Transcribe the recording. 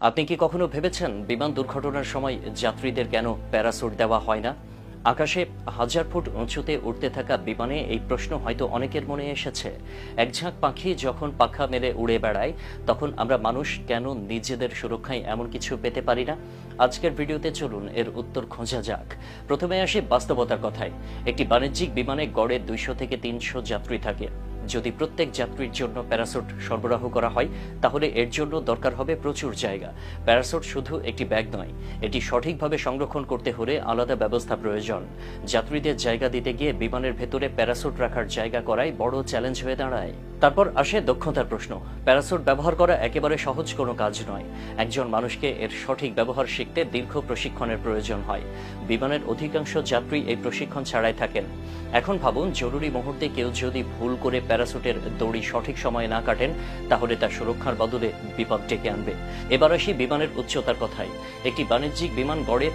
আপনি কি কখনো ভেবেছেন বিমান দুর্ঘটনার সময় যাত্রীদের কেন প্যারাসুট দেওয়া হয় না? আকাশে 1000 ফুট উঁচুতে উড়তে থাকা বিমানে এই প্রশ্ন হয়তো অনেকের মনে এসেছে। এক ঝাঁক পাখি যখন পাখা মেলে উড়ে বেড়ায়, তখন আমরা মানুষ কেন নিজেদের সুরক্ষায় এমন কিছু পেতে পারি না? আজকের ভিডিওতে চলুন এর উত্তর খোঁজা যাক। প্রথমে আসি বাস্তবতার কথায়। একটি বাণিজ্যিক বিমানে গড়ে 200 থেকে 300 যাত্রী থাকে। যদি প্রত্যেক যাত্রীর জন্য প্যারাসুট সরবরাহ করা হয়, তাহলে এর জন্য দরকার হবে প্রচুর জায়গা। প্যারাসুট শুধু একটি ব্যাগ নয়, এটি সঠিকভাবে সংরক্ষণ করতে হলে আলাদা ব্যবস্থা প্রয়োজন। যাত্রীদের জায়গা দিতে গিয়ে বিমানের ভেতরে প্যারাসুট রাখার জায়গা করাই বড় চ্যালেঞ্জ হয়ে দাঁড়ায়। তারপর আসে দক্ষতার প্রশ্ন। প্যারাসুট ব্যবহার করা একেবারে সহজ কোনো কাজ নয়। একজন মানুষকে এর সঠিক ব্যবহার শিখতে দীর্ঘ প্রশিক্ষণের প্রয়োজন হয়। বিমানের অধিকাংশ যাত্রী এই প্রশিক্ষণ ছাড়াই থাকেন। এখন ভাবুন, জরুরি মুহূর্তে কেউ যদি ভুল করে প্যারাসুটের দড়ি সঠিক সময়ে না কাটেন, তাহলে তার সুরক্ষার বদলে বিপদ ডেকে আনবে। এবার আসি বিমানের উচ্চতার কথায়। একটি বাণিজ্যিক বিমান গড়ে